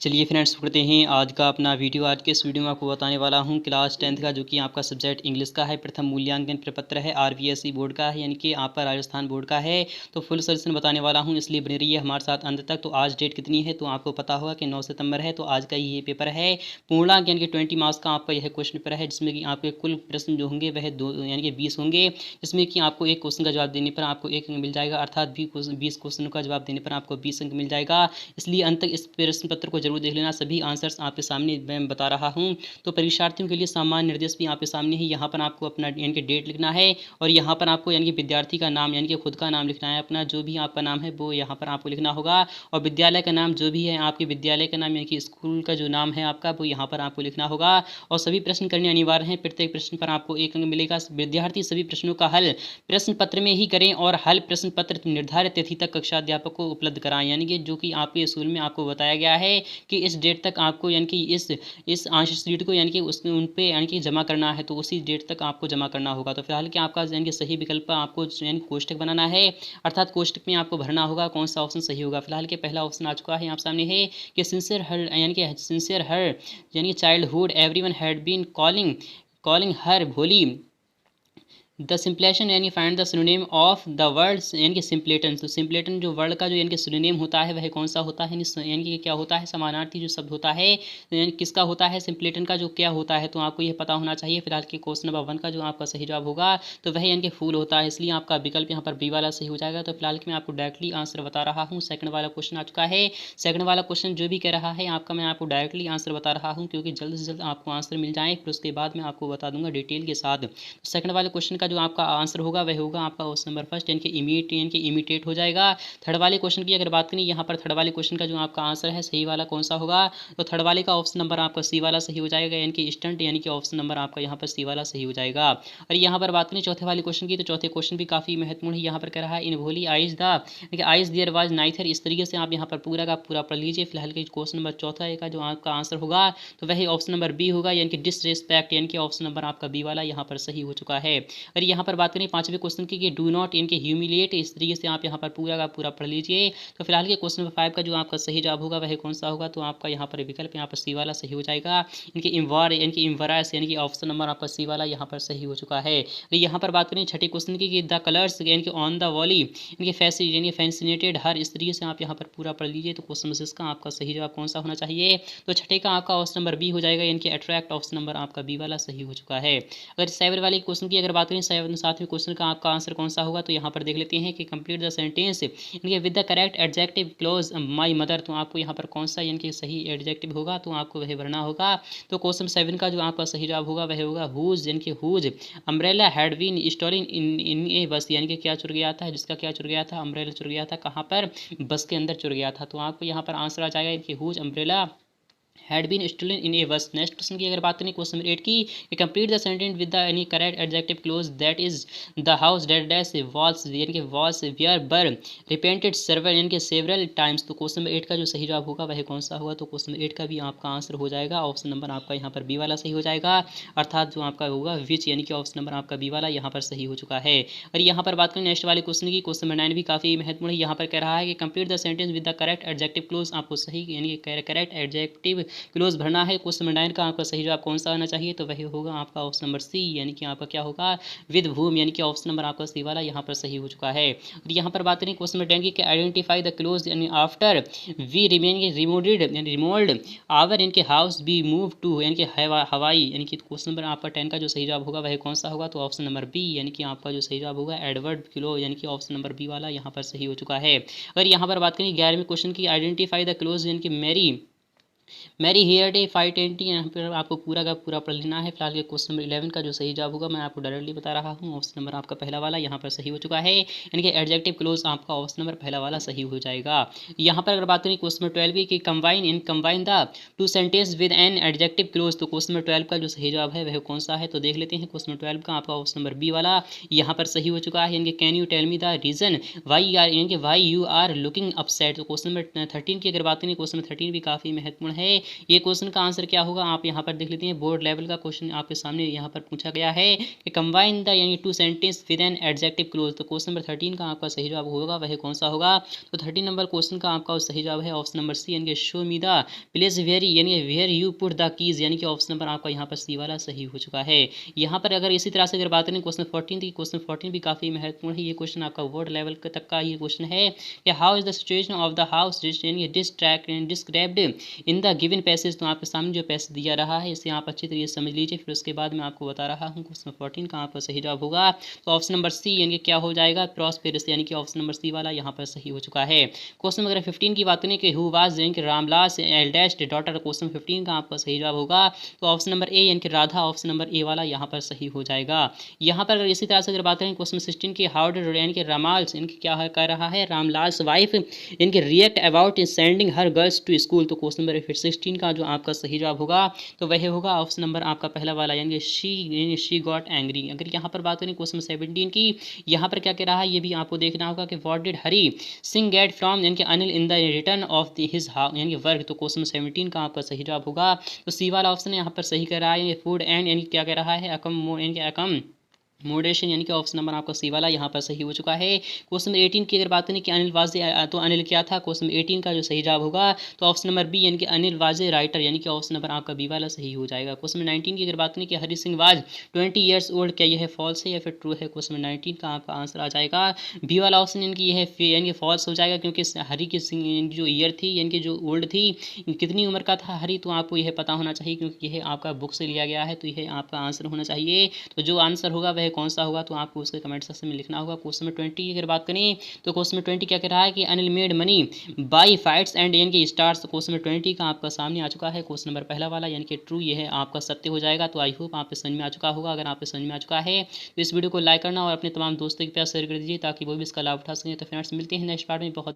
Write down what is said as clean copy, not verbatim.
चलिए फ्रेंड्स करते हैं आज का अपना वीडियो। आज के इस वीडियो में आपको बताने वाला हूं क्लास 10th का जो कि आपका सब्जेक्ट इंग्लिश का है, प्रथम मूल्यांकन प्रपत्र है, आरबीएसई बोर्ड का है, यानी कि आपका राजस्थान बोर्ड का है। तो फुल सजेशन बताने वाला हूं, इसलिए बने रहिए हमारे साथ अंत तक। तो आज डेट कितनी है तो आपको पता होगा कि 9 सितंबर है। तो आज का ये पेपर है पूर्णांक यानी कि 20 मार्क्स का आपका यह क्वेश्चन पेपर है, जिसमें कि आपके कुल प्रश्न जो होंगे वह यानी कि 20 होंगे, जिसमें कि आपको एक क्वेश्चन का जवाब देने पर आपको 1 अंक मिल जाएगा, अर्थात 20 क्वेश्चन का जवाब देने पर आपको 20 अंक मिल जाएगा। इसलिए अंत तक इस प्रश्न पत्र को जरूर देख लेना। सभी आंसर्स आपके सामने मैं बता रहा हूं। तो परीक्षार्थियों के लिए सामान्य निर्देश भी आपके सामने ही। यहाँ पर आपको अपना यानी कि डेट लिखना है और यहाँ पर आपको यानी कि विद्यार्थी का नाम यानी कि खुद का नाम लिखना है, अपना जो भी आपका नाम है वो यहाँ पर आपको लिखना होगा, और विद्यालय का नाम जो भी है आपके विद्यालय का नाम यानी कि स्कूल का जो नाम है आपका वो यहाँ पर आपको लिखना होगा। और सभी प्रश्न करने अनिवार्य हैं, प्रत्येक प्रश्न पर आपको 1 अंक मिलेगा। विद्यार्थी सभी प्रश्नों का हल प्रश्न पत्र में ही करें और हल प्रश्न पत्र निर्धारित तिथि तक कक्षा अध्यापक को उपलब्ध कराएं, यानी कि जो कि आपके स्कूल में आपको बताया गया है कि इस डेट तक आपको यानी कि इस आंसर शीट को यानी कि उसमें उन पे यानी कि जमा करना है, तो उसी डेट तक आपको जमा करना होगा। तो फिलहाल कि आपका यानी कि सही विकल्प आपको यानी कोष्टक बनाना है, अर्थात कोष्टक में आपको भरना होगा कौन सा ऑप्शन सही होगा। फिलहाल के पहला ऑप्शन आ चुका है आप सामने है कि सिंसियर हर यानी कि सिंसियर हर यानी कि childhood everyone had been calling her Bholi. The simpleton यानी find the synonym of the word यानी कि सिम्पलेटन। तो सिम्पलेटन जो वर्ड का जो यानी कि सिनोनिम होता है वह कौन सा होता है, यानी कि क्या होता है, समानार्थी जो शब्द होता है यानी किसका होता है, सिम्पलेटन का जो क्या होता है, तो आपको यह पता होना चाहिए। फिलहाल के क्वेश्चन नंबर 1 का जो आपका सही जवाब होगा तो वह यानी कि फूल होता है, इसलिए आपका विकल्प यहाँ पर बी वाला सही हो जाएगा। तो फिलहाल मैं आपको डायरेक्टली आंसर बता रहा हूँ। सेकंड वाला क्वेश्चन आ चुका है। सेकंड वाला क्वेश्चन जो भी कह रहा है आपका, मैं आपको डायरेक्टली आंसर बता रहा हूँ, क्योंकि जल्द से जल्द आपको आंसर मिल जाए, फिर उसके बाद मैं आपको बता दूंगा डिटेल के साथ। सेकंड वाले क्वेश्चन का जो आपका आंसर होगा वह होगा आपका ऑप्शन नंबर फर्स्ट, यानी कि इमिटेट हो जाएगा। थर्ड वाले क्वेश्चन की अगर बात करें, यहाँ पर थर्ड वाले क्वेश्चन का जो आपका आंसर है सही वाला कौन सा होगा, तो थर्ड वाले का ऑप्शन नंबर आपका सी वाला सही हो जाएगा, यानी कि स्टंट यानी कि ऑप्शन नंबर आपका यहाँ पर सी वाला सही हो जाएगा। और यहाँ पर बात करें चौथे वाले क्वेश्चन की, तो चौथे क्वेश्चन भी काफी महत्वपूर्ण है। यहाँ पर कह रहा है in Bholi eyes eyes there was neither, इस तरीके से आप यहाँ पर पूरा का पूरा पढ़ लीजिए। फिलहाल के क्वेश्चन नंबर चौथा का जो आपका आंसर होगा तो वही ऑप्शन नंबर बी होगा, यानी कि डिसरिस्पेक्ट, यानी कि ऑप्शन नंबर आपका बी वाला यहाँ पर सही हो चुका है। और यहाँ पर बात करें पांचवें क्वेश्चन की, डू नॉट इनके ह्यूमिलिएट, इस तरीके से आप यहाँ पर पूरा का पूरा पढ़ लीजिए। तो फिलहाल के क्वेश्चन नंबर 5 का जो आपका सही जवाब होगा वह कौन सा होगा, तो आपका यहाँ पर विकल्प यहाँ पर सी वाला सही हो जाएगा, इनके इम्वार यानी कि इम्वरास, यानी कि ऑप्शन नंबर आपका सी वाला यहाँ पर सही हो चुका है। तो यहाँ पर बात करें छठे क्वेश्चन की, द कलर्स यानी कि ऑन द वॉली इनके फैसी यानी फैसिनेटेड हर, इस तरीके से आप यहाँ पर पूरा पढ़ लीजिए। तो क्वेश्चन नंबर का आपका सही जवाब कौन सा होना चाहिए, तो छठे का आपका ऑप्शन नंबर बी हो जाएगा, यानी कि अट्रैक्ट, ऑप्शन नंबर आपका बी वाला सही हो चुका है। अगर सेवन वाले क्वेश्चन की अगर बात करें, सातवें क्वेश्चन का आपका आंसर कौन सा होगा, तो यहाँ पर देख लेते हैं कि कंप्लीट द सेंटेंस यानी with the correct adjective close my mother. तो आपको यहाँ पर कौन सा यानी कि सही एडजेक्टिव होगा तो आपको वह भरना होगा। तो क्वेश्चन 7 का जो आपका सही जवाब होगा वह होगा हुज, यानी कि whose umbrella had been stolen in a bus, यानी कि क्या चुर गया था, जिसका क्या चुर गया था, अम्ब्रेला चुर गया था, कहाँ पर, बस के अंदर चुर गया था। तो आपको यहाँ पर आंसर आ जाएगा, यानी कि whose umbrella had been stolen in a bus. Next question की अगर बात करें क्वेश्चन नंबर 8 की, complete the sentence with the any correct adjective clause that is the house that dash walls, यानी कि walls were been repainted several, यानी कि several times. तो क्वेश्चन नंबर 8 का जो सही जवाब होगा वह कौन सा होगा, तो क्वेश्चन नंबर 8 का भी आपका आंसर हो जाएगा, ऑप्शन नंबर आपका यहाँ पर बी वाला सही हो जाएगा, अर्थात जो आपका होगा विच, यानी कि ऑप्शन नंबर आपका बी वाला यहाँ पर सही हो चुका है। और यहाँ पर बात करें नेक्स्ट वाले क्वेश्चन की, क्वेश्चन नंबर 9 भी काफी महत्वपूर्ण है। यहाँ पर कह रहा है कि complete the sentence with the correct adjective close, आपको सही यानी कि करेक्ट एडजेक्टिव क्लोज भरना है। क्वेश्चन नंबर 9 का आपका सही जवाब कौन सा आना चाहिए, तो वही होगा आपका ऑप्शन नंबर सी, यानी कि आपका क्या होगा, विद भूम, यानी कि ऑप्शन नंबर आपका सी वाला यहाँ पर सही हो चुका है। और यहाँ पर बात करें क्वेश्चन नंबर 10 की, आइडेंटिफाई द क्लोज यानी आफ्टर वी रिमेन रिमोल्ड यानी रिमोल्ड आवर इनके हाउस बी मूव टू, यानी कि हवाई, यानी कि क्वेश्चन नंबर आपका 10 का जो सही जवाब होगा वह कौन सा होगा, तो ऑप्शन नंबर बी, यानी कि आपका जो सही जवाब होगा एडवर्ड क्लो, यानी कि ऑप्शन नंबर बी वाला यहाँ पर सही हो चुका है। अगर यहाँ पर बात करें 11वें क्वेश्चन की, आइडेंटिफाई द क्लोज यानी कि मैरी हियर डे 520, यहाँ पर आपको पूरा का पूरा पढ़ लेना है। फिलहाल के क्वेश्चन नंबर 11 का जो सही जवाब होगा मैं आपको डायरेक्टली बता रहा हूँ, ऑप्शन नंबर आपका पहला वाला यहाँ पर सही हो चुका है, यानी कि एडजेक्टिव क्लोज आपका ऑप्शन नंबर पहला वाला सही हो जाएगा। यहाँ पर अगर बात करें क्वेश्चन नंबर 12 की, combine the two sentence with an adjective clause. तो क्वेश्चन नंबर 12 का जो सही जवाब है वह कौन सा है, तो देख लेते हैं। क्वेश्चन नंबर 12 का आपका ऑप्शन नंबर बी वाला यहाँ पर सही हो चुका है, यानी कि can you tell me the reason why are, यानी कि why you are looking upset. तो क्वेश्चन नंबर 13 की अगर बात करें, क्वेश्चन नंबर 13 भी काफी महत्वपूर्ण है। ये क्वेश्चन का आंसर क्या होगा आप यहाँ पर देख लेते हैं। बोर्ड लेवल का क्वेश्चन आपके सामने यहाँ पर पूछा गया है कि कंबाइन द यानी two sentence with an adjective clause. तो क्वेश्चन नंबर 13 का आपका सही जवाब होगा वह कौन सा होगा। तो 13 नंबर क्वेश्चन का आपका सही जवाब है ऑप्शन नंबर सी यानी कि show me the place very यानी where you put the keys यानी कि ऑप्शन नंबर आपका यहाँ पर सी वाला सही हो चुका है। यहाँ पर अगर इसी तरह से अगर बात करें क्वेश्चन 14 की, क्वेश्चन 14 भी काफ़ी महत्वपूर्ण है। ये क्वेश्चन आपका वर्ड लेवल तक का ये क्वेश्चन है कि how is the situation of the house described in the given passage. तो आपके सामने जो पैसेज दिया रहा है इसे आप अच्छी तरीके से समझ लीजिए, फिर उसके बाद मैं आपको बता रहा हूँ क्वेश्चन 14 का आपका सही जवाब होगा। तो ऑप्शन नंबर सी यानी कि क्या हो जाएगा प्रॉस्पेरस यानी कि ऑप्शन नंबर सी वाला यहाँ पर सही हो चुका है। क्वेश्चन नंबर 15 की बात करें कि हु वाज यानी कि रामलास एल्डेस्ट डॉटर। क्वेश्चन 15 का आपका सही जवाब होगा तो ऑप्शन नंबर ए यानी कि राधा ऑप्शन नंबर ए वाला यहाँ पर सही हो जाएगा। यहाँ पर अगर इसी तरह से अगर बात करें क्वेश्चन 16 की हाउ डिड यानी कि रामाल्स इनकी क्या है कह रहा है रामलाल्स वाइफ इनके react about sending her girls to school. तो क्वेश्चन नंबर 16 का जो आपका सही जवाब होगा तो वह होगा ऑप्शन नंबर आपका पहला वाला यानी कि शी गॉट एंग्री। अगर यहाँ पर बात करें क्वेश्चन 17 की, यहाँ पर क्या कह रहा है ये भी आपको देखना होगा कि what did Hari Singh get from यानी कि Anil in the return of his यानी कि वर्क। तो क्वेश्चन 17 का आपका सही जवाब होगा तो सी वाला ऑप्शन यहाँ पर सही कह रहा है फूड एंड यानी क्या कह रहा है अकम मोडेशन यानी कि ऑप्शन नंबर आपका सी वाला यहाँ पर सही हो चुका है। क्वेश्चन 18 की अगर बात करें कि अनिल वाजे तो अनिल क्या था, क्वेश्चन 18 का जो सही जवाब होगा तो ऑप्शन नंबर बी यानी कि अनिल वाजे राइटर यानी कि ऑप्शन नंबर आपका बी वाला सही हो जाएगा। क्वेश्चन 19 की अगर बात करें कि Hari Singh was 20 years old, क्या यह फॉल्स है या फिर ट्रू है। क्वेश्चन 19 का आपका आंसर आ जाएगा बी वाला ऑप्शन यानी कि यह यानी कि फॉल्स हो जाएगा क्योंकि हरी की सिंह जो ईयर थी यानी कि जो ओल्ड थी कितनी उम्र का था हरी तो आपको यह पता होना चाहिए क्योंकि यह आपका बुक से लिया गया है तो यह आपका आंसर होना चाहिए। तो जो आंसर होगा वह कौन सा होगा तो आपको उसके कमेंट सेक्शन में लिखना होगा। क्वेश्चन नंबर 20 की अगर बात करें तो क्वेश्चन नंबर 20 क्या कह रहा है कि Anil made money by fights and यानी कि स्टार्स। क्वेश्चन नंबर 20 का आपका सामने आ चुका है क्वेश्चन नंबर पहला वाला यानी कि ट्रू, यह आपका सत्य हो जाएगा। तो आई होप आपको समझ में आ चुका होगा। अगर आपको समझ में आ चुका है तो इस वीडियो को लाइक करना और अपने तमाम दोस्तों के पास शेयर कर दीजिए ताकि वो भी इसका लाभ उठा सकें। तो फ्रेंड्स मिलते हैं नेक्स्ट पार्ट में। बहुत